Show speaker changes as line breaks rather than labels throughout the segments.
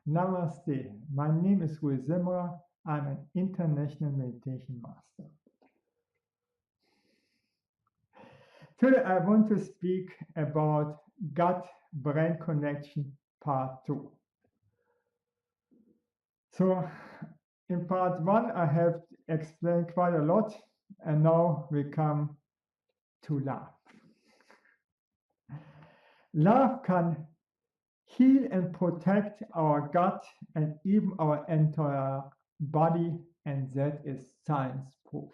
Namaste. My name is Rui Zimra. I'm an international meditation master. Today I want to speak about gut-brain connection part 2. So in part 1 I have explained quite a lot, and now we come to love. Love can heal and protect our gut and even our entire body, and that is science proved.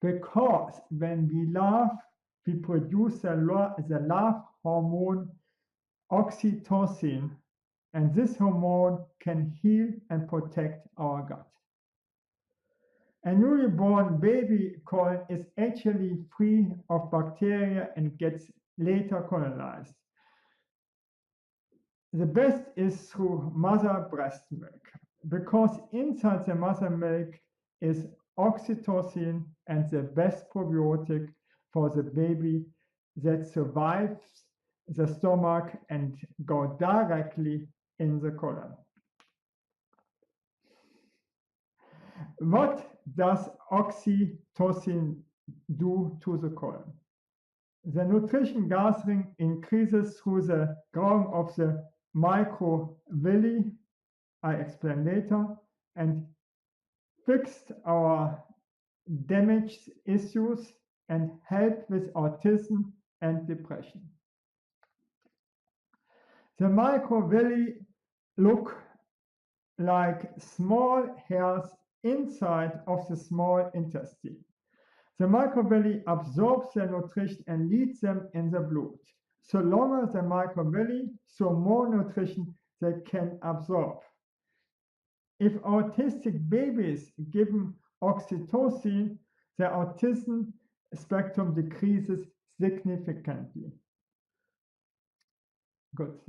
Because when we laugh, we produce the laugh hormone Oxytocin, and this hormone can heal and protect our gut. A newly born baby colon is actually free of bacteria and gets later colonized. The best is through mother breast milk, because inside the mother milk is oxytocin and the best probiotic for the baby that survives the stomach and go directly in the colon. What does oxytocin do to the colon? The nutrition gathering increases through the growing of the microvilli, I explain later, and fixed our damaged issues and help with autism and depression. The microvilli look like small hairs inside of the small intestine. The microvilli absorbs the nutrition and leads them in the blood. So longer the microvilli, so more nutrition they can absorb. If autistic babies given oxytocin, the autism spectrum decreases significantly. Good.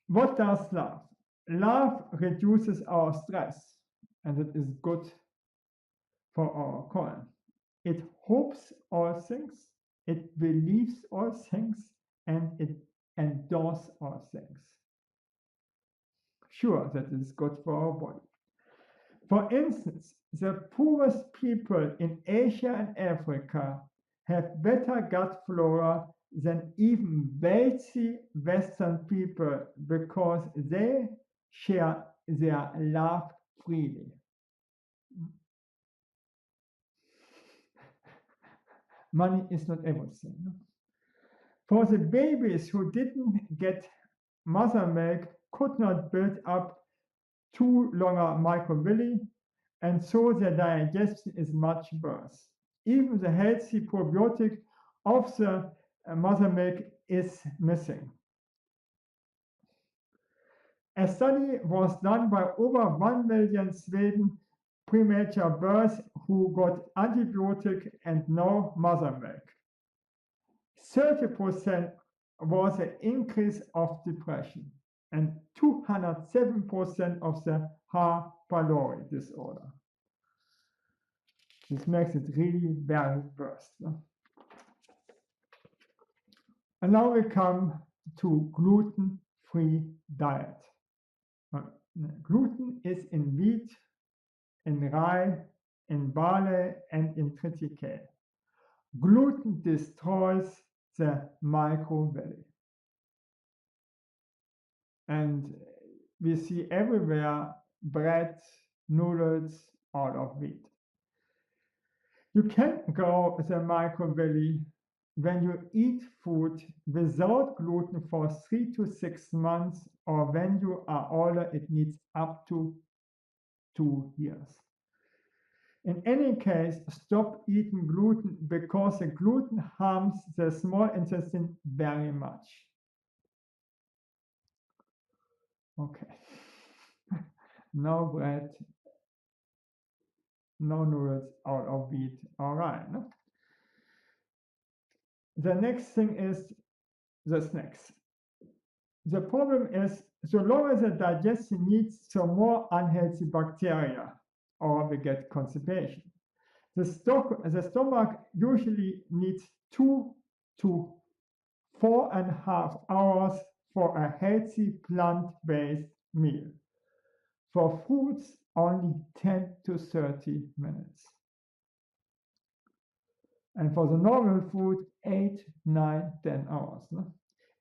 What does love? Love reduces our stress, and it is good for our colon. It hopes all things, it believes all things, and it endorses all things. Sure, that is good for our body. For instance, the poorest people in Asia and Africa have better gut flora than even wealthy Western people because they share their love freely. Money is not everything. No? For the babies who didn't get mother milk, could not build up too longer microvilli, and so their digestion is much worse. Even the healthy probiotic of the mother milk is missing. A study was done by over 1 million Sweden premature births who got antibiotic and no mother milk. 30% was an increase of depression and 207% of the H. pylori disorder. This makes it really very worse. No? And now we come to gluten-free diet. Gluten is in wheat, in rye, in barley, and in triticale. Gluten destroys the microvilli. And we see everywhere bread, noodles out of wheat. You can grow the microvilli when you eat food without gluten for 3 to 6 months, or when you are older, it needs up to 2 years. In any case, stop eating gluten because the gluten harms the small intestine very much. Okay. No bread, no noodles out of wheat. All right. No? The next thing is the snacks. The problem is, so long as the digestion needs some more unhealthy bacteria, or we get constipation. The stomach usually needs 2 to 4.5 hours for a healthy plant-based meal. For fruits, only 10 to 30 minutes. And for the normal food, 8, 9, 10 hours. No?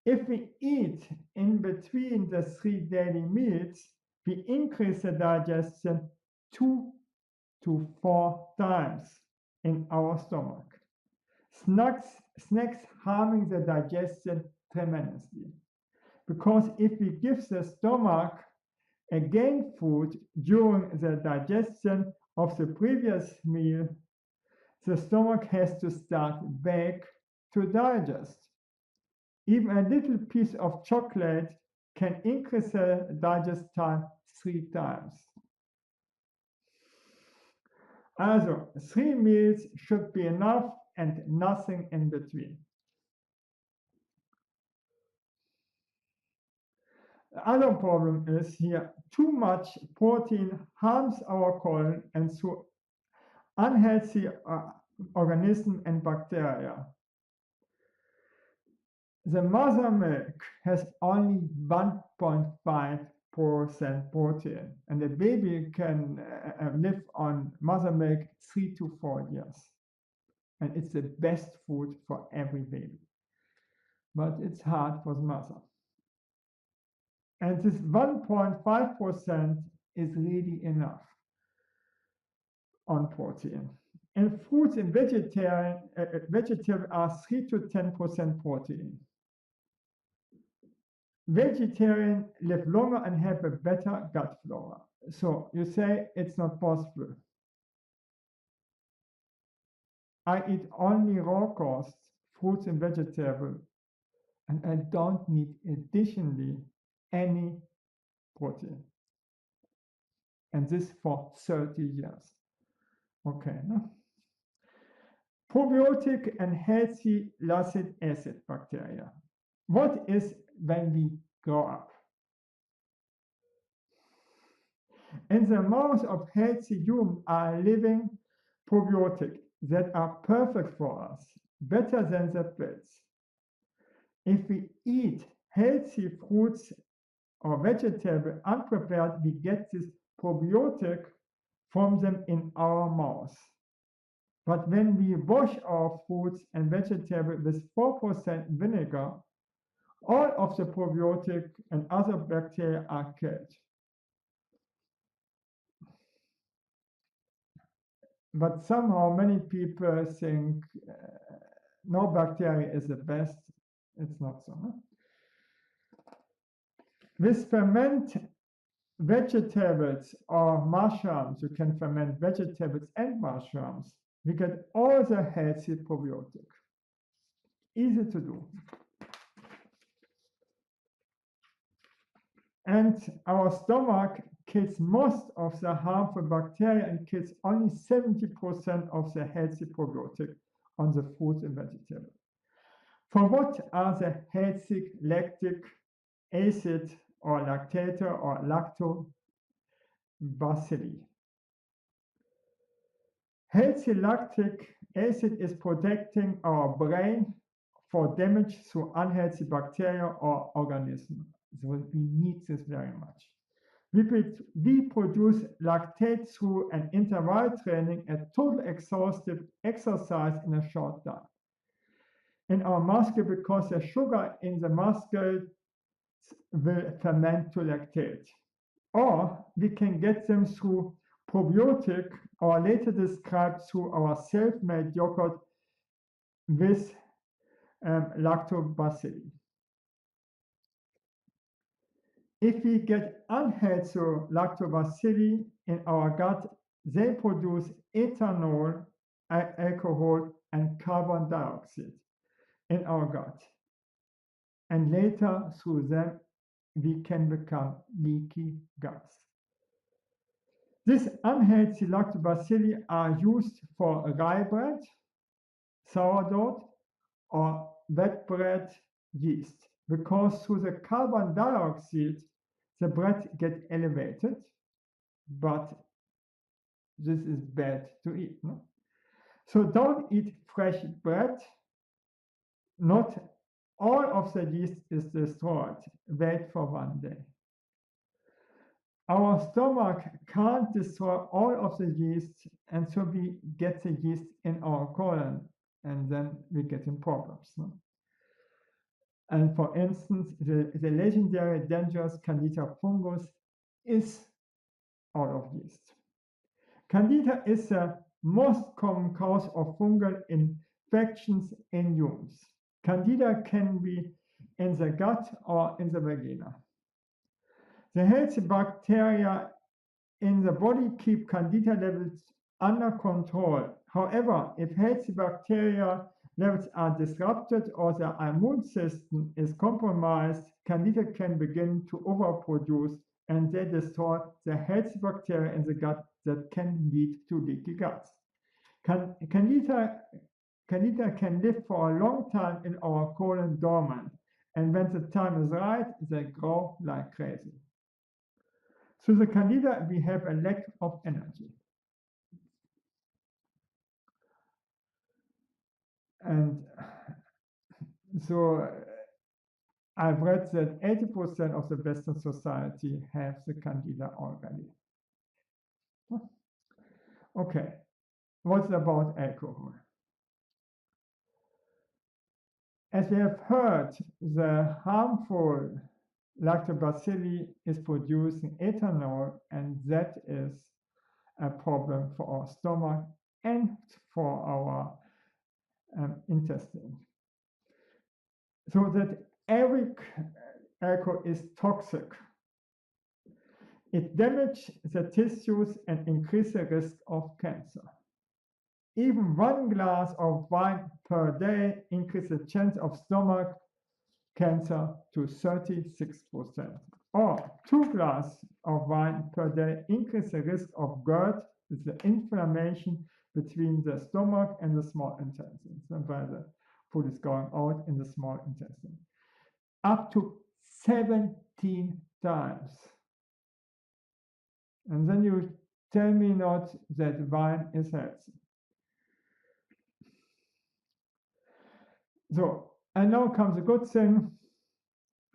If we eat in between the 3 daily meals, we increase the digestion 2 to 4 times in our stomach. Snacks harming the digestion tremendously. Because if we give the stomach again food during the digestion of the previous meal, the stomach has to start back to digest. Even a little piece of chocolate can increase the digest time 3 times. Also, 3 meals should be enough and nothing in between. The other problem is here, too much protein harms our colon and through unhealthy organisms and bacteria. The mother milk has only 1.5% protein, and the baby can live on mother milk 3 to 4 years. And it's the best food for every baby. But it's hard for the mother. And this 1.5% is really enough on protein. And fruits and vegetables are 3 to 10% protein. Vegetarians live longer and have a better gut flora. So you say it's not possible. I eat only raw cost, fruits and vegetables, and I don't need additionally any protein. And this for 30 years. Okay. No? Probiotic and healthy lactic acid bacteria. What is when we grow up? In the mouth of healthy humans are living probiotics that are perfect for us, better than the pills. If we eat healthy fruits or vegetables unprepared, we get this probiotic from them in our mouth. But when we wash our fruits and vegetables with 4% vinegar, all of the probiotic and other bacteria are killed. But somehow many people think no bacteria is the best. It's not so. Huh? With ferment vegetables or mushrooms, you can ferment vegetables and mushrooms. We get all the healthy probiotic. Easy to do. And our stomach kills most of the harmful bacteria and kills only 70% of the healthy probiotic on the fruits and vegetables. For what are the healthy lactic acid or lactator or lactobacilli? Healthy lactic acid is protecting our brain for damage through unhealthy bacteria or organisms. So we need this very much. We produce lactate through an interval training, a total exhaustive exercise in a short time. In our muscle, because the sugar in the muscle will ferment to lactate. Or we can get them through probiotic or later described through our self-made yogurt with lactobacilli. If we get unhealthy lactobacilli in our gut, they produce ethanol, alcohol, and carbon dioxide in our gut. And later, through them, we can become leaky gas. These unhealthy lactobacilli are used for rye bread, sourdough, or wet bread yeast, because through the carbon dioxide, the bread gets elevated, but this is bad to eat. No? So don't eat fresh bread, not all of the yeast is destroyed. Wait for one day. Our stomach can't destroy all of the yeast, and so we get the yeast in our colon, and then we get in problems. No? And for instance, the legendary dangerous Candida fungus is out of yeast. Candida is the most common cause of fungal infections in humans. Candida can be in the gut or in the vagina. The healthy bacteria in the body keep candida levels under control. However, if healthy bacteria levels are disrupted or the immune system is compromised, candida can begin to overproduce and they destroy the healthy bacteria in the gut that can lead to leaky guts. Candida can live for a long time in our colon dormant, and when the time is right, they grow like crazy. Through the candida, we have a lack of energy. And so I've read that 80% of the Western society have the candida already. Okay, what's about alcohol? As we have heard, the harmful lactobacilli is producing ethanol, and that is a problem for our stomach and for our intestine. So that every alcohol is toxic. It damages the tissues and increases the risk of cancer. Even one glass of wine per day increases the chance of stomach cancer to 36%. Or 2 glasses of wine per day increase the risk of GERD, the inflammation between the stomach and the small intestine, where the food is going out in the small intestine, up to 17 times. And then you tell me not that wine is healthy. So, and now comes a good thing,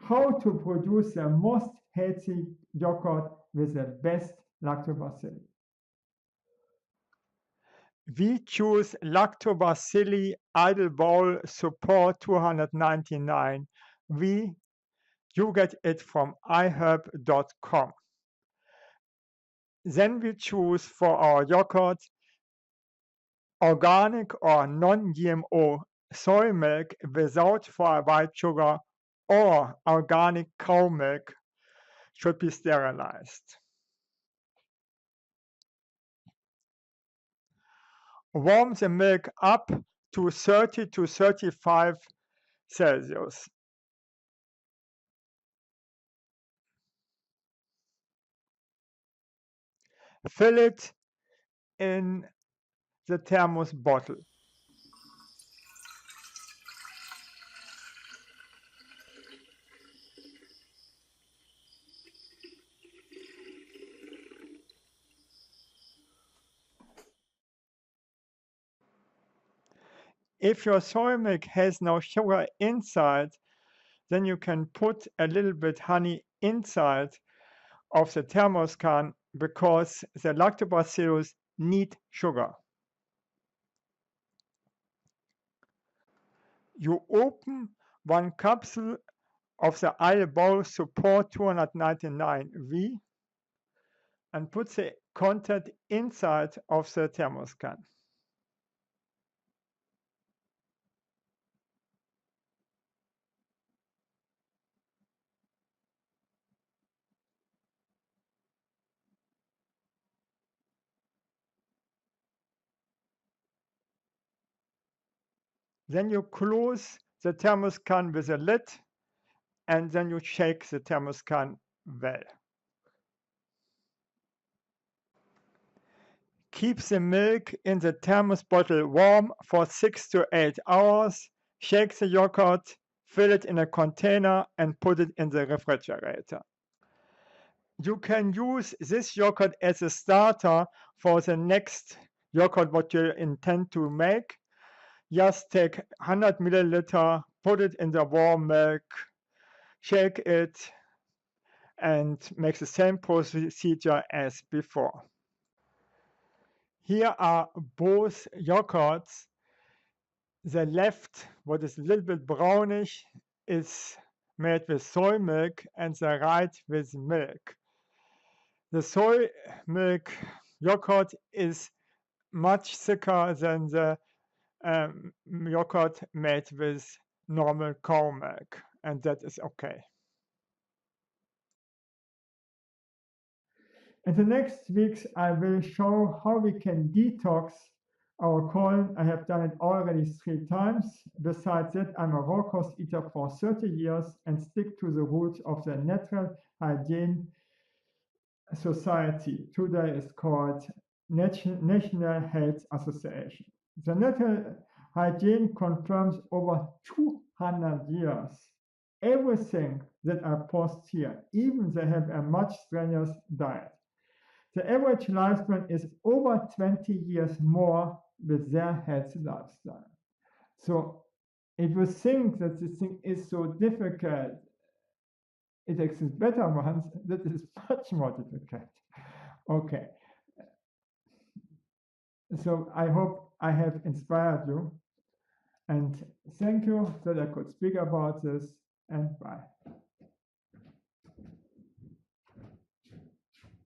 how to produce the most healthy yogurt with the best lactobacilli. We choose Lactobacilli Idle Bowl Support 299. You get it from iherb.com. Then we choose for our yogurt organic or non-GMO soy milk without white sugar, or organic cow milk should be sterilized. Warm the milk up to 30 to 35 Celsius. Fill it in the thermos bottle. If your soy milk has no sugar inside, then you can put a little bit honey inside of the thermos can because the lactobacillus need sugar. You open one capsule of the Idle Bowl Support 299V and put the content inside of the thermos can. Then you close the thermos can with a lid, and then you shake the thermos can well. Keep the milk in the thermos bottle warm for 6 to 8 hours. Shake the yogurt, fill it in a container, and put it in the refrigerator. You can use this yogurt as a starter for the next yogurt what you intend to make. Just take 100 milliliter put it in the warm milk, shake it, and make the same procedure as before. Here are both yogurts. The left, what is a little bit brownish, is made with soy milk, and the right with milk. The soy milk yogurt is much thicker than the yogurt made with normal cow milk, and that is okay. In the next weeks, I will show how we can detox our colon. I have done it already 3 times. Besides that, I'm a raw cost eater for 30 years and stick to the rules of the Natural Hygiene Society. Today is called National Health Association. The Natural Hygiene confirms over 200 years everything that I post here. Even they have a much strenuous diet. The average lifespan is over 20 years more with their healthy lifestyle. So if you think that this thing is so difficult, it exists better ones that is much more difficult. Okay. So I hope I have inspired you, and thank you that I could speak about this, and bye.